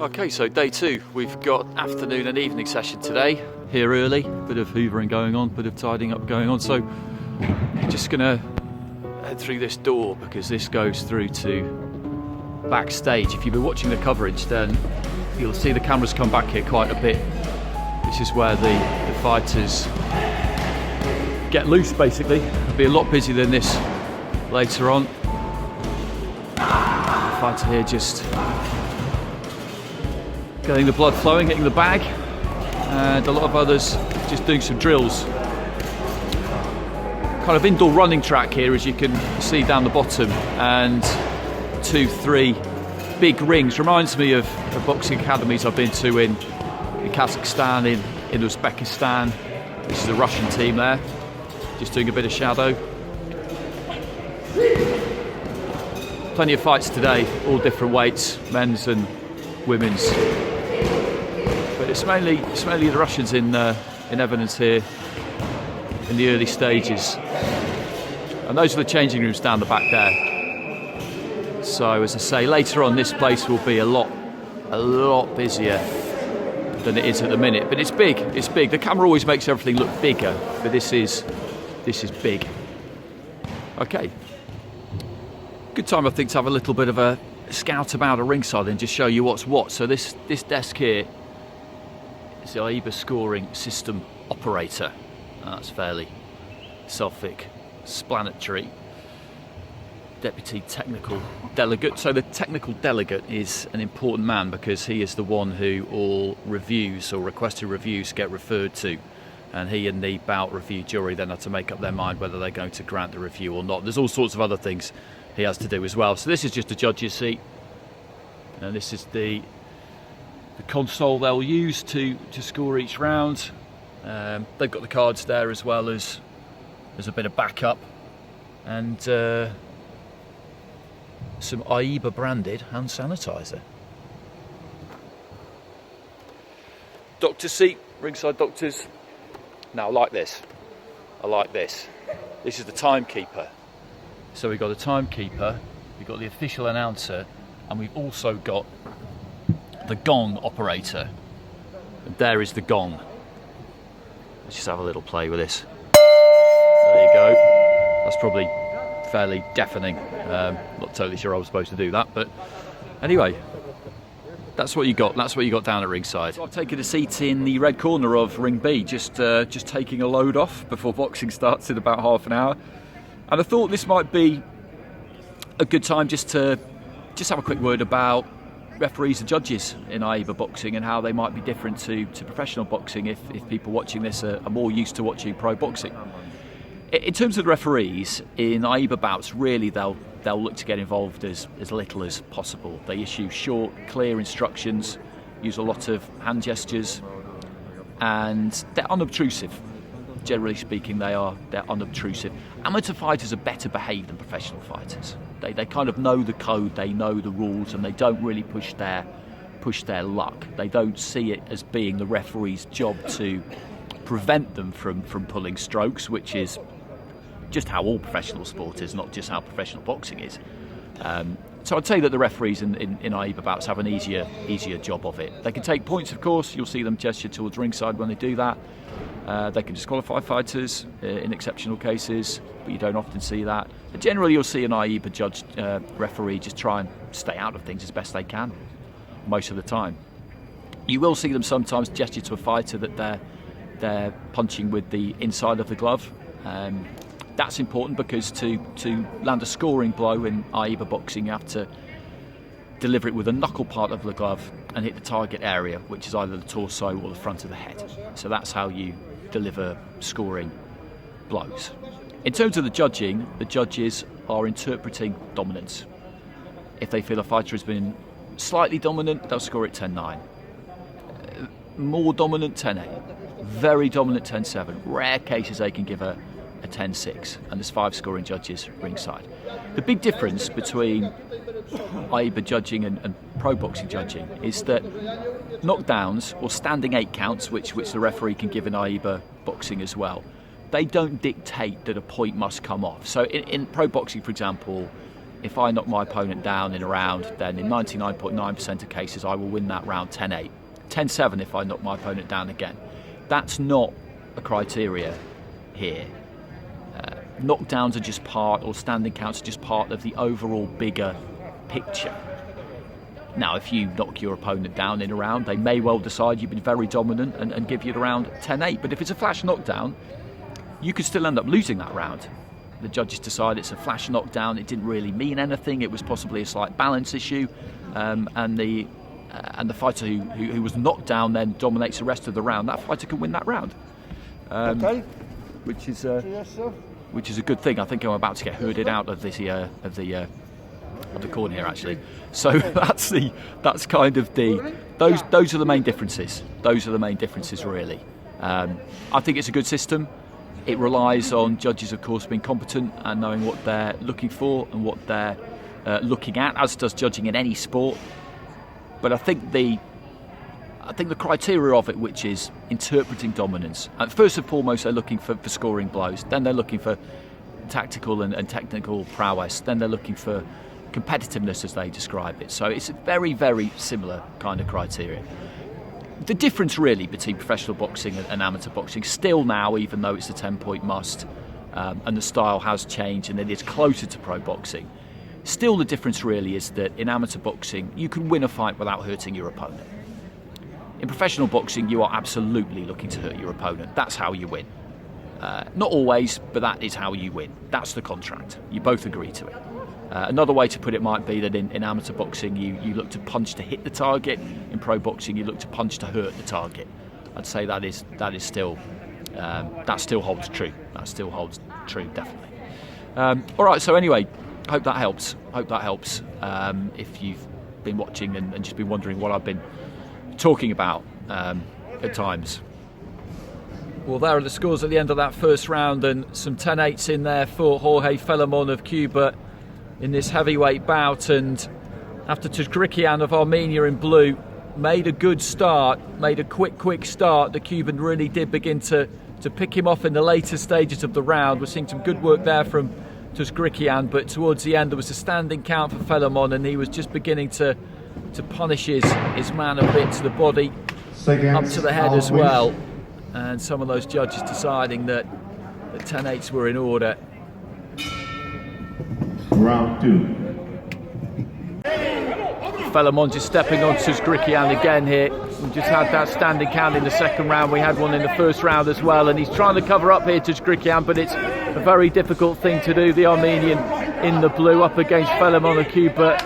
Okay, so day two, we've got afternoon and evening session today. Here early, bit of hoovering going on, bit of tidying up going on. So just gonna head through this door because this goes through to backstage. If you've been watching the coverage, then you'll see the cameras come back here quite a bit. This is where the fighters get loose, basically. It'll be a lot busier than this later on. The fighter here just getting the blood flowing, getting the bag, and a lot of others just doing some drills. Kind of indoor running track here, as you can see down the bottom, and 2-3 big rings. Reminds me of boxing academies I've been to in Kazakhstan, in Uzbekistan. This is a Russian team there, just doing a bit of shadow. Plenty of fights today, all different weights, men's and women's. But it's mainly the Russians in evidence here in the early stages. And those are the changing rooms down the back there. So as I say, later on this place will be a lot busier than it is at the minute. But it's big. The camera always makes everything look bigger, but this is big. Okay. Good time, I think, to have a little bit of a scout about a ringside and just show you what's what. So this desk here is the Aiba scoring system operator. That's fairly self-explanatory. Deputy technical delegate. So the technical delegate is an important man because he is the one who all reviews or requested reviews get referred to, and he and the bout review jury then have to make up their mind whether they're going to grant the review or not. There's all sorts of other things he has to do as well. So this is just a judge's seat, and this is the console they'll use to score each round. They've got the cards there as well as a bit of backup, and some Aiba branded hand sanitizer. Doctor's seat, ringside doctors. Now I like this. This is the timekeeper. So we've got a timekeeper, we've got the official announcer, and we've also got the gong operator. And there is the gong. Let's just have a little play with this. There you go. That's probably fairly deafening. Not totally sure I was supposed to do that, but anyway, that's what you got. That's what you got down at ringside. So I've taken a seat in the red corner of Ring B, just taking a load off before boxing starts in about half an hour. And I thought this might be a good time just to have a quick word about referees and judges in Aiba boxing and how they might be different to professional boxing if people watching this are more used to watching pro boxing. In terms of the referees, in Aiba bouts, really they'll look to get involved as little as possible. They issue short, clear instructions, use a lot of hand gestures, and they're unobtrusive. Generally speaking, they're unobtrusive. Amateur fighters are better behaved than professional fighters. They kind of know the code, they know the rules, and they don't really push their luck. They don't see it as being the referee's job to prevent them from pulling strokes, which is just how all professional sport is, not just how professional boxing is. So I'd say that the referees in Aiba bouts have an easier job of it. They can take points, of course. You'll see them gesture towards ringside when they do that. They can disqualify fighters in exceptional cases, but you don't often see that. But generally, you'll see an Aiba judge referee just try and stay out of things as best they can, most of the time. You will see them sometimes gesture to a fighter that they're punching with the inside of the glove. That's important because to land a scoring blow in Aiba boxing, you have to deliver it with a knuckle part of the glove and hit the target area, which is either the torso or the front of the head. So that's how you deliver scoring blows. In terms of the judging, the judges are interpreting dominance. If they feel a fighter has been slightly dominant, they'll score it 10-9. More dominant, 10-8. Very dominant, 10-7. Rare cases they can give a 10-6, and there's 5 scoring judges ringside. The big difference between Aiba judging and pro boxing judging is that knockdowns or standing 8 counts, which the referee can give in Aiba boxing as well, they don't dictate that a point must come off. So in pro boxing, for example, if I knock my opponent down in a round, then in 99.9% of cases I will win that round 10-8. 10-7 if I knock my opponent down again. That's not a criteria here. Knockdowns are just part, or standing counts are just part of the overall bigger picture. Now, if you knock your opponent down in a round, they may well decide you've been very dominant and give you the round 10-8. But if it's a flash knockdown, you could still end up losing that round. The judges decide it's a flash knockdown, it didn't really mean anything, it was possibly a slight balance issue, and the fighter who was knocked down then dominates the rest of the round. That fighter can win that round, which is a good thing. I think I'm about to get herded out of the corner here, actually. So that's kind of those are the main differences. Those are the main differences, really. I think it's a good system. It relies on judges, of course, being competent and knowing what they're looking for and what they're looking at, as does judging in any sport. But I think the criteria of it, which is interpreting dominance, and first and foremost they're looking for scoring blows, then they're looking for tactical and technical prowess, then they're looking for competitiveness, as they describe it. So it's a very, very similar kind of criteria. The difference really between professional boxing and amateur boxing, still now, even though it's a 10-point must, and the style has changed and it is closer to pro boxing, still the difference really is that in amateur boxing you can win a fight without hurting your opponent. In professional boxing you are absolutely looking to hurt your opponent. That's how you win. Not always, but that is how you win. That's the contract. You both agree to it. Another way to put it might be that in amateur boxing you look to punch to hit the target. In pro boxing you look to punch to hurt the target. I'd say that still holds true. That still holds true, definitely. All right. So anyway, hope that helps. If you've been watching and just been wondering what I've been talking about at times. Well, there are the scores at the end of that first round, and some 10-8s in there for Jorge Felimon of Cuba in this heavyweight bout. And after Tuzgrikian of Armenia in blue made a good start, made a quick start, the Cuban really did begin to pick him off in the later stages of the round. We're seeing some good work there from Tuzgrikian, but towards the end there was a standing count for Felimon, and he was just beginning to punish his man a bit to the body, up to the head as well. And some of those judges deciding that the 10-8s were in order. Round 2. Felimon just stepping on Tuzgrikian again here. We just had that standing count in the second round. We had one in the first round as well, and he's trying to cover up here, Tuzgrikian, but it's a very difficult thing to do. The Armenian in the blue up against Felimon of Cuba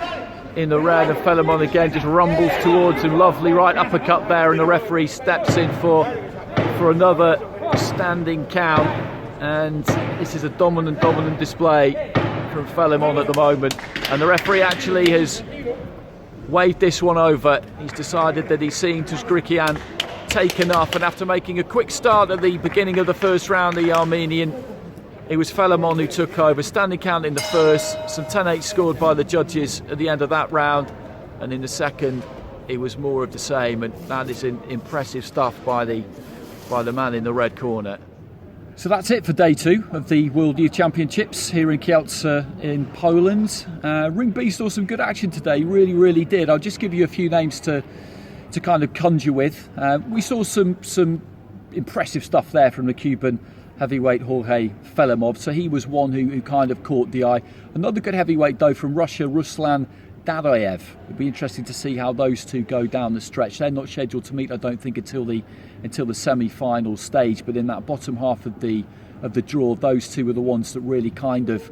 in the red, and Felimon again just rumbles towards him. Lovely right uppercut there, and the referee steps in for another standing count. And this is a dominant display from Felimon at the moment, and the referee actually has waved this one over. He's decided that he's seen Tuzgrikian take enough, and after making a quick start at the beginning of the first round, the Armenian, it was Felimon who took over. Standing count in the first, some 10-8 scored by the judges at the end of that round, and in the second it was more of the same, and that is impressive stuff by the man in the red corner. So that's it for day 2 of the World Youth Championships here in Kielce in Poland. Ring B saw some good action today, really did. I'll just give you a few names to kind of conjure with. We saw some impressive stuff there from the Cuban heavyweight Jorge Felimon, so he was one who kind of caught the eye. Another good heavyweight though from Russia, Ruslan Dadayev. It'll be interesting to see how those two go down the stretch. They're not scheduled to meet, I don't think, until the semi-final stage, but in that bottom half of the draw, those two were the ones that really kind of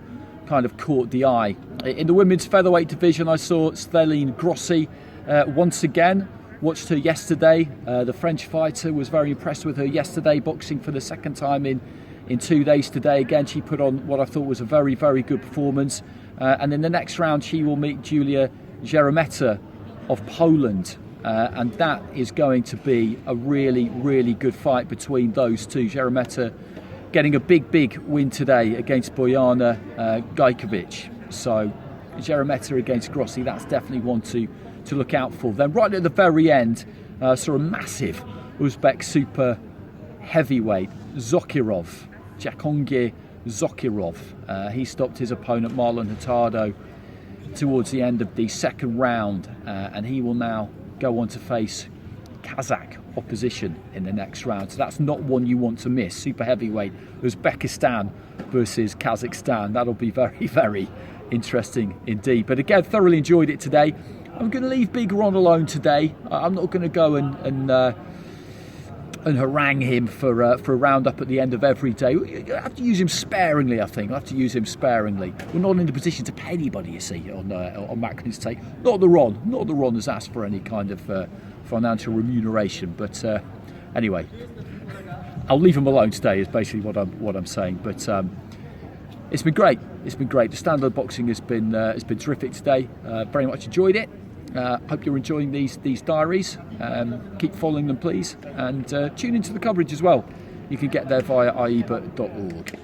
caught the eye. In the women's featherweight division, I saw Céline Grossi once again. Watched her yesterday. The French fighter, was very impressed with her yesterday, boxing for the second time in 2 days today. Again, she put on what I thought was a very good performance. And in the next round, she will meet Julia Jeremeta of Poland. And that is going to be a really good fight between those two. Jeremeta getting a big win today against Bojana Gajkovic. So Jeremeta against Grossi, that's definitely one to look out for. Then right at the very end, saw a massive Uzbek super heavyweight, Jahongir Zokirov. He stopped his opponent Marlon Hurtado towards the end of the second round, and he will now go on to face Kazakh opposition in the next round. So that's not one you want to miss. Super heavyweight Uzbekistan versus Kazakhstan. That'll be very, very interesting indeed. But again, thoroughly enjoyed it today. I'm going to leave Big Ron alone today. I'm not going to go and harangue him for a roundup at the end of every day. You have to use him sparingly, I think. I have to use him sparingly. We're not in a position to pay anybody, you see, on Macklin's take. Not the Ron has asked for any kind of financial remuneration. But anyway, I'll leave him alone today. Is basically what I'm saying. But it's been great. It's been great. The standard boxing has been terrific today. Very much enjoyed it. Hope you're enjoying these diaries. Keep following them, please, and tune into the coverage as well. You can get there via Aiba.org.